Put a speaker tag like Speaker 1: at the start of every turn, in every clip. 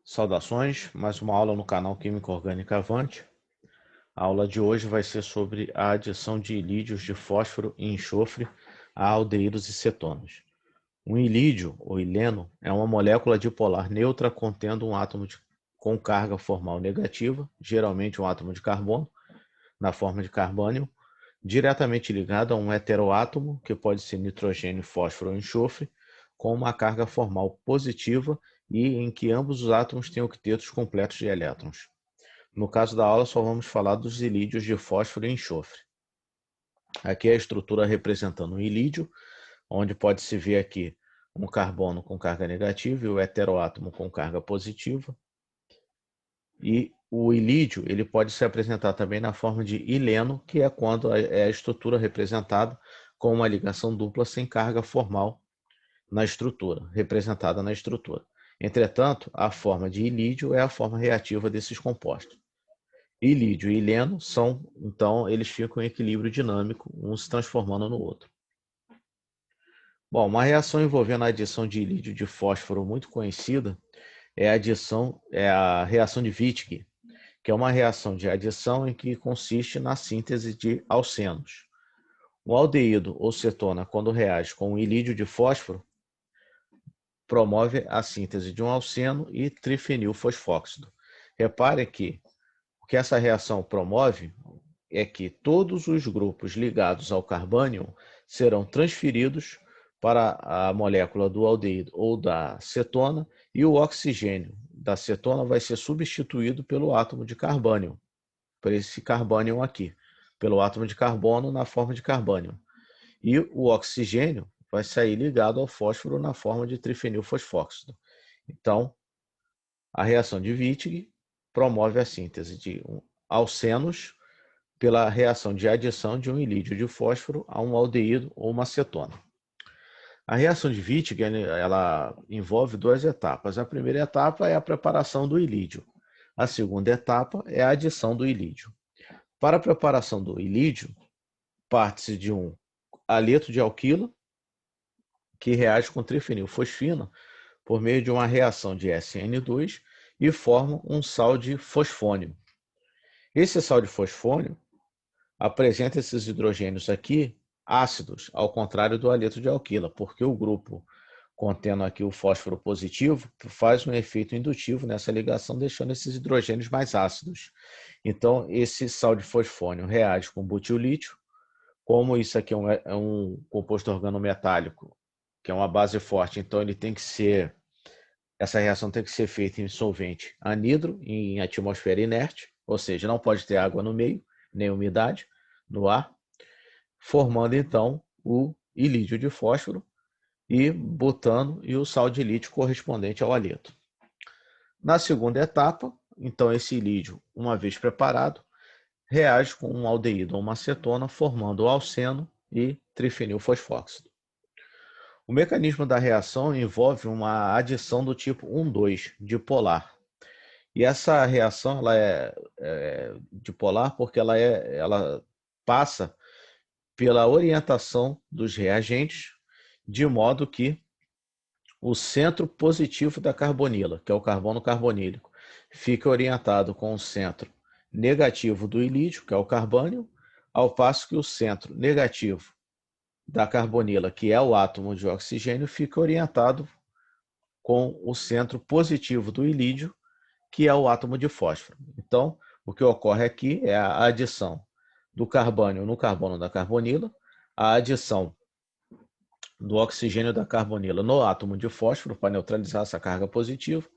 Speaker 1: Saudações, mais uma aula no canal Química Orgânica Avante. A aula de hoje vai ser sobre a adição de ilídios de fósforo e enxofre a aldeídos e cetonas. Um ilídio, ou ileno, é uma molécula dipolar neutra contendo um átomo com carga formal negativa, geralmente um átomo de carbono, na forma de carbônio, diretamente ligado a um heteroátomo, que pode ser nitrogênio, fósforo ou enxofre, com uma carga formal positiva e em que ambos os átomos têm octetos completos de elétrons. No caso da aula, só vamos falar dos ilídios de fósforo e enxofre. Aqui é a estrutura representando um ilídio, onde pode-se ver aqui um carbono com carga negativa e o heteroátomo com carga positiva. E o ilídio ele pode se apresentar também na forma de ileno, que é quando é a estrutura representada com uma ligação dupla sem carga formal na estrutura, representada na estrutura. Entretanto, a forma de ilídio é a forma reativa desses compostos. Ilídio e ileno são, então, eles ficam em equilíbrio dinâmico, um se transformando no outro. Bom, uma reação envolvendo a adição de ilídio de fósforo muito conhecida é a reação de Wittig, que é uma reação de adição em que consiste na síntese de alcenos. O aldeído ou cetona, quando reage com o ilídio de fósforo, promove a síntese de um alceno e trifenilfosfóxido. Repare que o que essa reação promove é que todos os grupos ligados ao carbânion serão transferidos para a molécula do aldeído ou da cetona e o oxigênio da cetona vai ser substituído pelo átomo de carbânion, por esse carbânion aqui, pelo átomo de carbono na forma de carbânion. E o oxigênio vai sair ligado ao fósforo na forma de trifenilfosfóxido. Então, a reação de Wittig promove a síntese de alcenos pela reação de adição de um ilídio de fósforo a um aldeído ou uma cetona. A reação de Wittig ela envolve duas etapas. A primeira etapa é a preparação do ilídio. A segunda etapa é a adição do ilídio. Para a preparação do ilídio, parte-se de um haleto de alquila, que reage com trifenilfosfina por meio de uma reação de SN2 e forma um sal de fosfônio. Esse sal de fosfônio apresenta esses hidrogênios aqui ácidos, ao contrário do haleto de alquila, porque o grupo contendo aqui o fósforo positivo faz um efeito indutivo nessa ligação, deixando esses hidrogênios mais ácidos. Então, esse sal de fosfônio reage com butilítio. Como isso aqui é um composto organometálico, que é uma base forte, então essa reação tem que ser feita em solvente anidro, em atmosfera inerte, ou seja, não pode ter água no meio, nem umidade no ar, formando então o ilídio de fósforo e butano e o sal de lítio correspondente ao haleto. Na segunda etapa, então esse ilídio, uma vez preparado, reage com um aldeído ou uma cetona, formando o alceno e trifenilfosfóxido. O mecanismo da reação envolve uma adição do tipo 1,2 dipolar. E essa reação ela é dipolar porque ela passa pela orientação dos reagentes, de modo que o centro positivo da carbonila, que é o carbono carbonílico, fica orientado com o centro negativo do ilídio, que é o carbânio, ao passo que o centro negativo da carbonila, que é o átomo de oxigênio, fica orientado com o centro positivo do ilídio, que é o átomo de fósforo. Então, o que ocorre aqui é a adição do carbânio no carbono da carbonila, a adição do oxigênio da carbonila no átomo de fósforo para neutralizar essa carga positiva,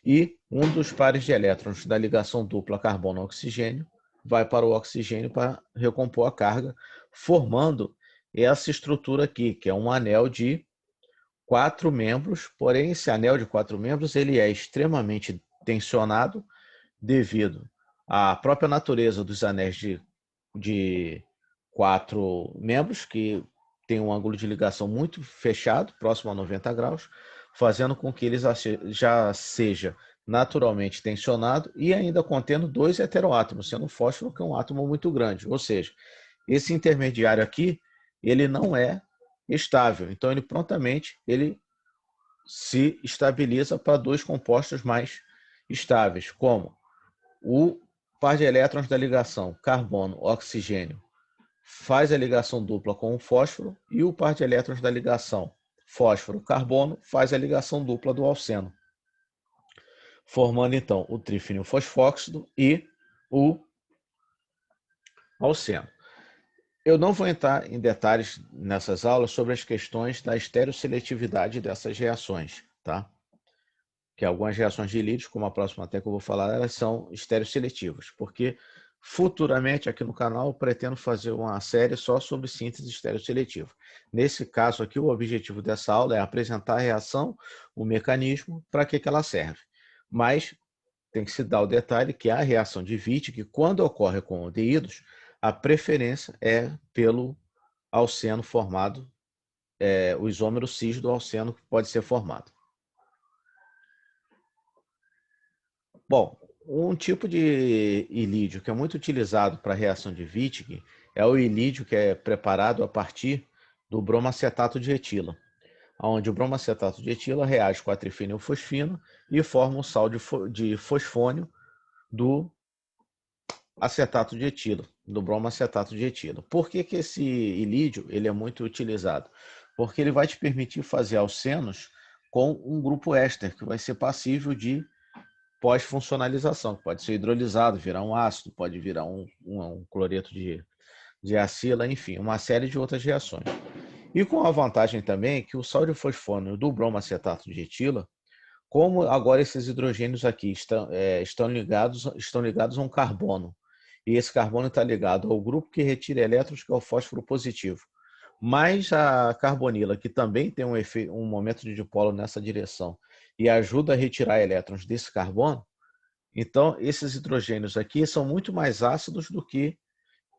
Speaker 1: e um dos pares de elétrons da ligação dupla carbono-oxigênio vai para o oxigênio para recompor a carga, formando essa estrutura aqui, que é um anel de 4 membros, porém esse anel de 4 membros ele é extremamente tensionado devido à própria natureza dos anéis de 4 membros, que tem um ângulo de ligação muito fechado, próximo a 90 graus, fazendo com que eles já seja naturalmente tensionado e ainda contendo 2 heteroátomos, sendo o fósforo que é um átomo muito grande. Ou seja, esse intermediário aqui, ele não é estável, então ele prontamente se estabiliza para 2 compostos mais estáveis, como o par de elétrons da ligação carbono-oxigênio faz a ligação dupla com o fósforo e o par de elétrons da ligação fósforo-carbono faz a ligação dupla do alceno, formando então o trifenil fosfóxido e o alceno. Eu não vou entrar em detalhes nessas aulas sobre as questões da estereoseletividade dessas reações, tá? Que algumas reações de Ilídio, como a próxima até que eu vou falar, elas são estereoseletivas, porque futuramente aqui no canal eu pretendo fazer uma série só sobre síntese estereoseletiva. Nesse caso aqui, o objetivo dessa aula é apresentar a reação, o mecanismo, para que ela serve. Mas tem que se dar o detalhe que a reação de Wittig, quando ocorre com aldeídos, a preferência é pelo alceno formado, o isômero cis do alceno que pode ser formado. Bom, um tipo de ilídio que é muito utilizado para a reação de Wittig é o ilídio que é preparado a partir do bromacetato de etila, onde o bromacetato de etila reage com a trifenilfosfina e forma um sal de fosfônio do acetato de etila, do bromacetato de etila. Por que esse ilídio ele é muito utilizado? Porque ele vai te permitir fazer alcenos com um grupo éster, que vai ser passível de pós-funcionalização, que pode ser hidrolisado, virar um ácido, pode virar um cloreto de acila, enfim, uma série de outras reações. E com a vantagem também que o sal de fosfônio do bromacetato de etila, como agora esses hidrogênios aqui estão ligados a um carbono, e esse carbono está ligado ao grupo que retira elétrons, que é o fósforo positivo. Mas a carbonila, que também tem um momento de dipolo nessa direção, e ajuda a retirar elétrons desse carbono, então esses hidrogênios aqui são muito mais ácidos do que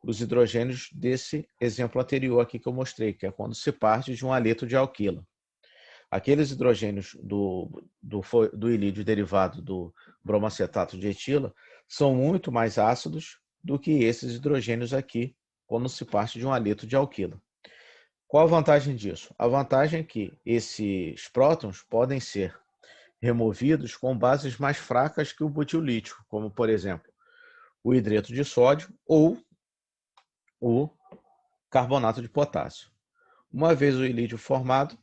Speaker 1: os hidrogênios desse exemplo anterior aqui que eu mostrei, que é quando se parte de um haleto de alquila. Aqueles hidrogênios do ilídio derivado do bromacetato de etila são muito mais ácidos do que esses hidrogênios aqui, quando se parte de um haleto de alquila. Qual a vantagem disso? A vantagem é que esses prótons podem ser removidos com bases mais fracas que o butilítio, como, por exemplo, o hidreto de sódio ou o carbonato de potássio. Uma vez o ilídio formado,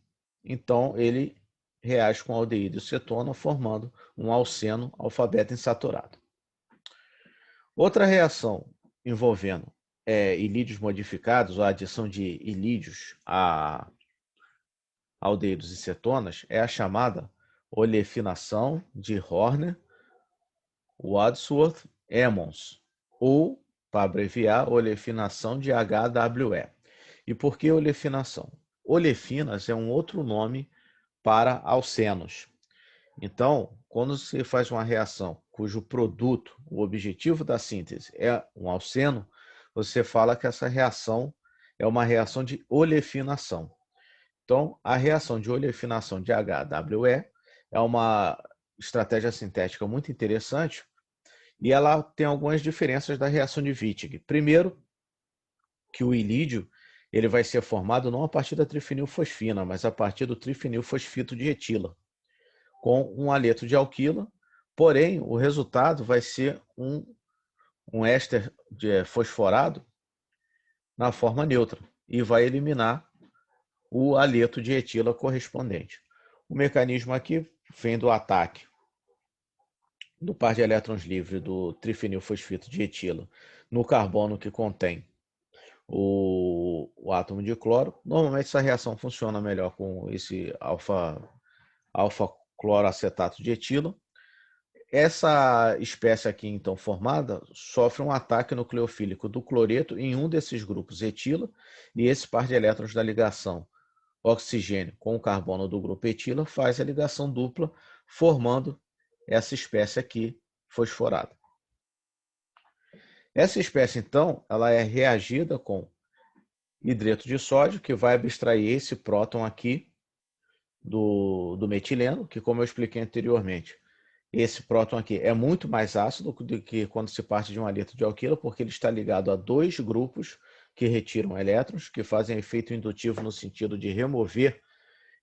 Speaker 1: então ele reage com aldeído e cetona, formando um alceno alfa-beta insaturado. Outra reação envolvendo ilídios modificados, ou a adição de ilídios a aldeídos e cetonas, é a chamada olefinação de Horner-Wadsworth-Emmons, ou, para abreviar, olefinação de HWE. E por que olefinação? Olefinas é um outro nome para alcenos. Então, quando se faz uma reação cujo produto, o objetivo da síntese é um alceno, você fala que essa reação é uma reação de olefinação. Então, a reação de olefinação de HWE é uma estratégia sintética muito interessante e ela tem algumas diferenças da reação de Wittig. Primeiro, que o ilídio ele vai ser formado não a partir da trifenilfosfina, mas a partir do trifenilfosfito de etila, com um haleto de alquila, porém o resultado vai ser um éster fosforado na forma neutra e vai eliminar o haleto de etila correspondente. O mecanismo aqui vem do ataque do par de elétrons livre do trifenilfosfito de etila no carbono que contém o átomo de cloro. Normalmente essa reação funciona melhor com esse alfa-cloroacetato de etila. Essa espécie aqui, então, formada, sofre um ataque nucleofílico do cloreto em um desses grupos etila, e esse par de elétrons da ligação oxigênio com o carbono do grupo etila faz a ligação dupla, formando essa espécie aqui fosforada. Essa espécie, então, ela é reagida com hidreto de sódio, que vai abstrair esse próton aqui do metileno, que, como eu expliquei anteriormente, esse próton aqui é muito mais ácido do que quando se parte de um haleto de alquila, porque ele está ligado a dois grupos que retiram elétrons, que fazem efeito indutivo no sentido de remover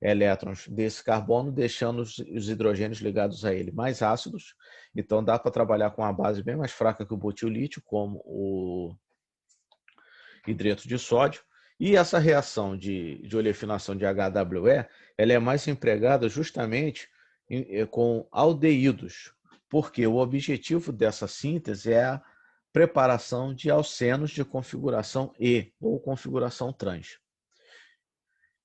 Speaker 1: elétrons desse carbono, deixando os hidrogênios ligados a ele mais ácidos. Então dá para trabalhar com uma base bem mais fraca que o butilítio, como o hidreto de sódio. E essa reação de oleofinação de HWE, ela é mais empregada justamente com aldeídos, porque o objetivo dessa síntese é a preparação de alcenos de configuração E, ou configuração trans.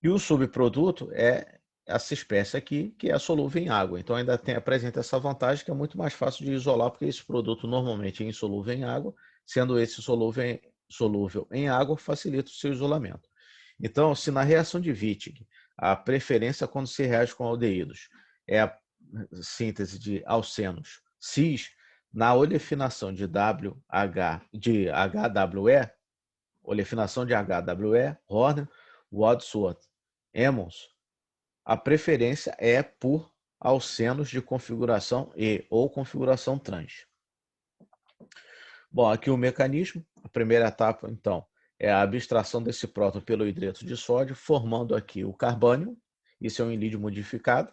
Speaker 1: E o subproduto é essa espécie aqui, que é solúvel em água. Então ainda apresenta essa vantagem que é muito mais fácil de isolar, porque esse produto normalmente é insolúvel em água, sendo esse solúvel em água, facilita o seu isolamento. Então, se na reação de Wittig, a preferência quando se reage com aldeídos é a síntese de alcenos cis, na oleofinação de HWE, oleofinação de HWE, Horner, Wadsworth, Emmons, a preferência é por alcenos de configuração E ou configuração trans. Bom, aqui o mecanismo, a primeira etapa, então, é a abstração desse próton pelo hidreto de sódio, formando aqui o carbânio, isso é um ilídio modificado.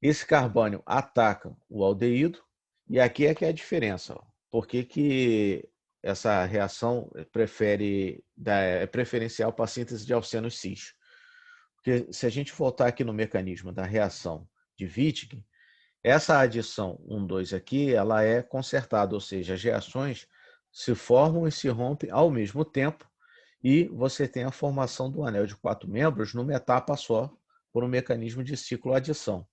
Speaker 1: Esse carbânio ataca o aldeído, e aqui é que é a diferença. Ó. Por que essa reação é preferencial para a síntese de alcenos cis? Porque se a gente voltar aqui no mecanismo da reação de Wittig, essa adição 1,2 aqui, ela é concertada, ou seja, as reações se formam e se rompem ao mesmo tempo, e você tem a formação do anel de 4 membros numa etapa só, por um mecanismo de cicloadição.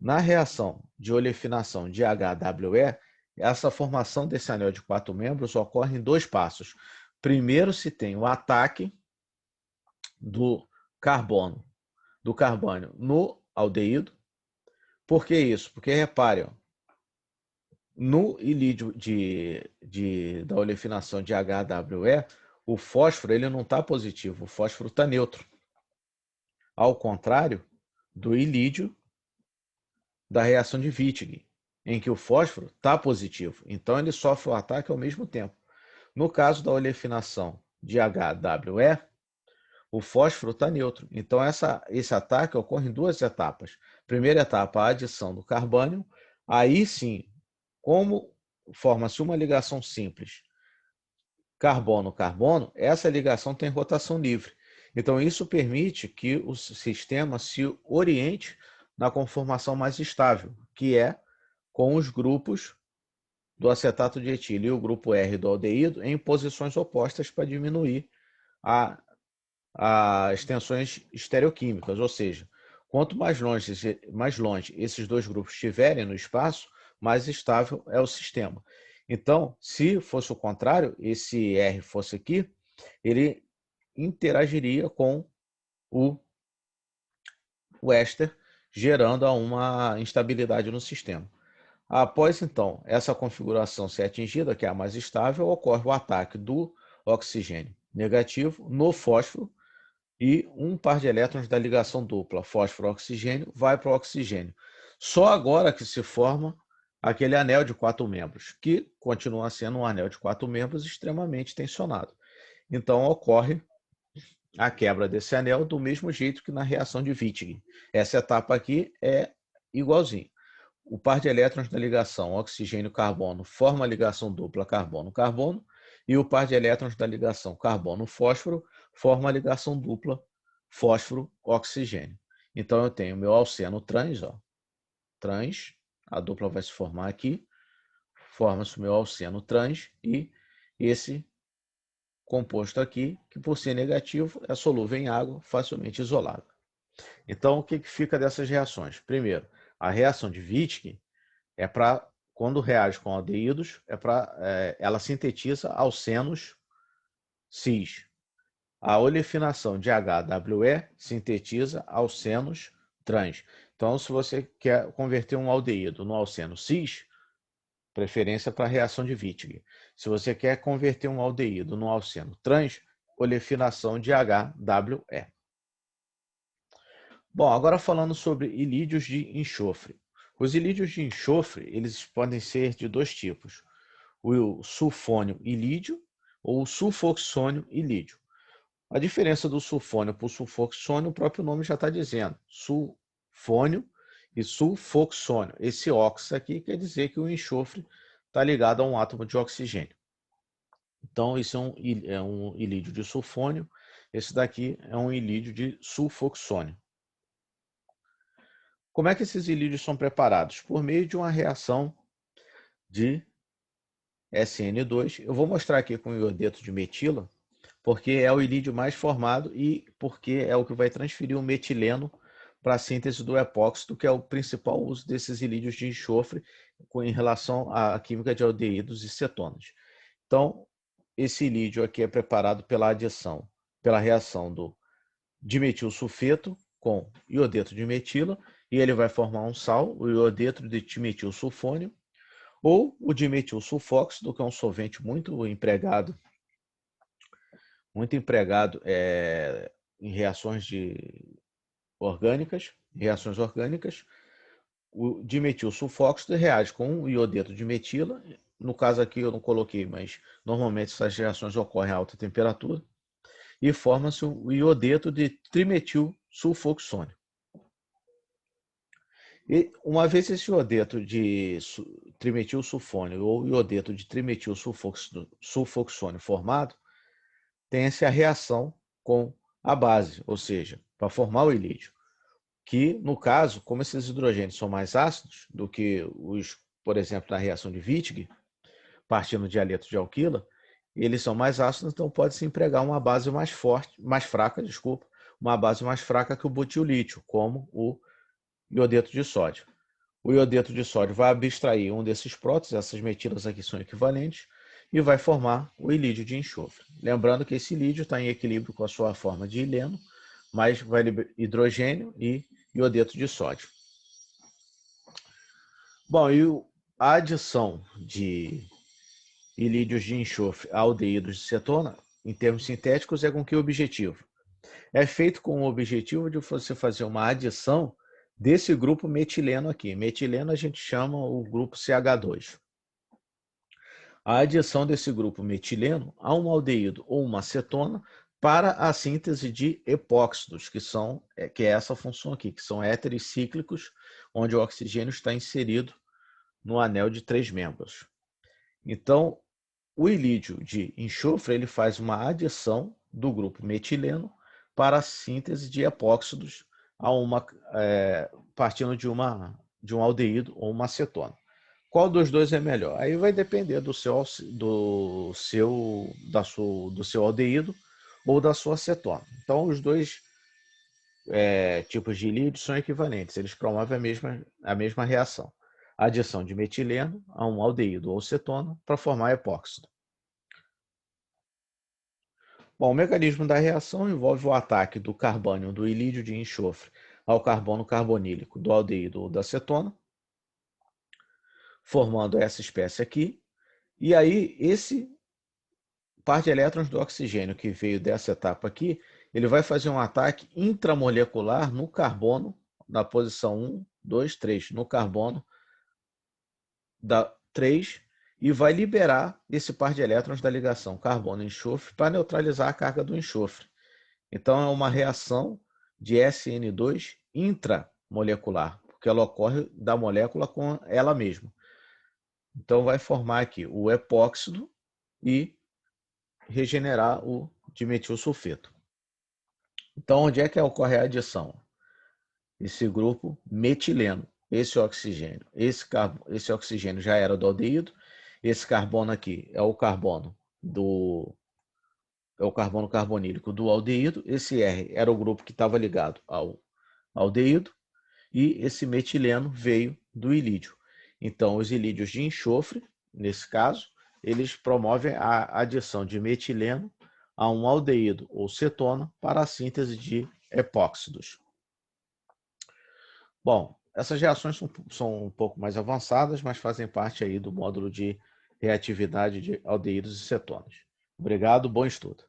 Speaker 1: Na reação de oleofinação de HWE, essa formação desse anel de 4 membros ocorre em 2 passos. Primeiro se tem o ataque do carbônio no aldeído. Por que isso? Porque, repare, ó, no ilídio da oleofinação de HWE, o fósforo ele não está positivo, o fósforo está neutro. Ao contrário do ilídio da reação de Wittig, em que o fósforo está positivo. Então, ele sofre o ataque ao mesmo tempo. No caso da oleofinação de HWE, o fósforo está neutro. Então, esse ataque ocorre em 2 etapas. Primeira etapa, a adição do carbânio. Aí sim, como forma-se uma ligação simples, carbono-carbono, essa ligação tem rotação livre. Então, isso permite que o sistema se oriente na conformação mais estável, que é com os grupos do acetato de etílio e o grupo R do aldeído em posições opostas para diminuir as tensões estereoquímicas, ou seja, quanto mais longe esses 2 grupos estiverem no espaço, mais estável é o sistema. Então, se fosse o contrário, esse R fosse aqui, ele interagiria com o éster, gerando uma instabilidade no sistema. Após, então, essa configuração ser atingida, que é a mais estável, ocorre o ataque do oxigênio negativo no fósforo, e um par de elétrons da ligação dupla fósforo-oxigênio vai para o oxigênio. Só agora que se forma aquele anel de 4 membros, que continua sendo um anel de 4 membros extremamente tensionado. Então ocorre a quebra desse anel do mesmo jeito que na reação de Wittig. Essa etapa aqui é igualzinha. O par de elétrons da ligação oxigênio-carbono forma a ligação dupla carbono-carbono, e o par de elétrons da ligação carbono-fósforo forma a ligação dupla fósforo-oxigênio. Então eu tenho meu alceno trans, ó, trans, a dupla vai se formar aqui, forma-se o meu alceno trans e esse composto aqui, que por ser negativo é solúvel em água, facilmente isolado. Então o que fica dessas reações? Primeiro, a reação de Wittig é para, quando reage com aldeídos, ela sintetiza alcenos cis. A oleofinação de HWE sintetiza alcenos trans. Então, se você quer converter um aldeído no alceno cis, preferência para a reação de Wittig. Se você quer converter um aldeído no alceno trans, oleofinação de HWE. Bom, agora falando sobre ilídios de enxofre. Os ilídios de enxofre, eles podem ser de 2 tipos. O sulfônio ilídio ou o sulfoxônio ilídio. A diferença do sulfônio para o sulfoxônio, o próprio nome já está dizendo. Sulfônio e sulfoxônio. Esse óxido aqui quer dizer que o enxofre está ligado a um átomo de oxigênio. Então, isso é um ilídio de sulfônio. Esse daqui é um ilídio de sulfoxônio. Como é que esses ilídios são preparados? Por meio de uma reação de SN2. Eu vou mostrar aqui com o iodeto de metila, porque é o ilídio mais formado e porque é o que vai transferir o metileno para a síntese do epóxido, que é o principal uso desses ilídios de enxofre em relação à química de aldeídos e cetonas. Então, esse ilídio aqui é preparado pela adição, pela reação do dimetilsulfeto com iodeto de metila, e ele vai formar um sal, o iodeto de dimetilsulfônio, ou o dimetilsulfóxido, que é um solvente muito empregado em reações reações orgânicas. O dimetilsulfóxido reage com o iodeto de metila. No caso aqui eu não coloquei, mas normalmente essas reações ocorrem a alta temperatura e forma-se o iodeto de trimetilsulfoxônio. E uma vez esse iodeto de trimetilsulfônio ou iodeto de trimetilsulfoxônio formado, tem-se a reação com a base, ou seja, para formar o ilídio, que no caso, como esses hidrogênios são mais ácidos do que os, por exemplo, na reação de Wittig, partindo do dialeto de alquila, eles são mais ácidos, então pode-se empregar uma base uma base mais fraca que o butilítio, como o iodeto de sódio. O iodeto de sódio vai abstrair um desses prótons, essas metilas aqui são equivalentes, e vai formar o ilídio de enxofre. Lembrando que esse ilídio está em equilíbrio com a sua forma de ileno, mas vai liberar hidrogênio e iodeto de sódio. Bom, e a adição de ilídios de enxofre a aldeídos de cetona, em termos sintéticos, é com que objetivo? É feito com o objetivo de você fazer uma adição desse grupo metileno aqui. Metileno a gente chama o grupo CH2. A adição desse grupo metileno a um aldeído ou uma cetona para a síntese de epóxidos, que é essa função aqui, que são éteres cíclicos, onde o oxigênio está inserido no anel de 3 membros. Então, o ilídio de enxofre ele faz uma adição do grupo metileno para a síntese de epóxidos partindo de um aldeído ou uma cetona. Qual dos dois é melhor? Aí vai depender do seu aldeído ou da sua cetona. Então, os dois tipos de ilídio são equivalentes, eles promovem a mesma reação. A adição de metileno a um aldeído ou cetona para formar epóxido. Bom, o mecanismo da reação envolve o ataque do carbônio do ilídio de enxofre ao carbono carbonílico do aldeído ou da cetona, formando essa espécie aqui. E aí, esse par de elétrons do oxigênio que veio dessa etapa aqui, ele vai fazer um ataque intramolecular no carbono, na posição 1, 2, 3, no carbono da 3, e vai liberar esse par de elétrons da ligação carbono-enxofre para neutralizar a carga do enxofre. Então, é uma reação de SN2 intramolecular, porque ela ocorre da molécula com ela mesma. Então, vai formar aqui o epóxido e regenerar o dimetilsulfeto. Então, onde é que ocorre a adição? Esse grupo metileno, esse oxigênio. Esse oxigênio já era do aldeído. Esse carbono aqui é o carbono carbonílico do aldeído. Esse R era o grupo que estava ligado ao aldeído. E esse metileno veio do ilídio. Então, os ilídios de enxofre, nesse caso, eles promovem a adição de metileno a um aldeído ou cetona para a síntese de epóxidos. Bom, essas reações são um pouco mais avançadas, mas fazem parte aí do módulo de reatividade de aldeídos e cetonas. Obrigado, bom estudo.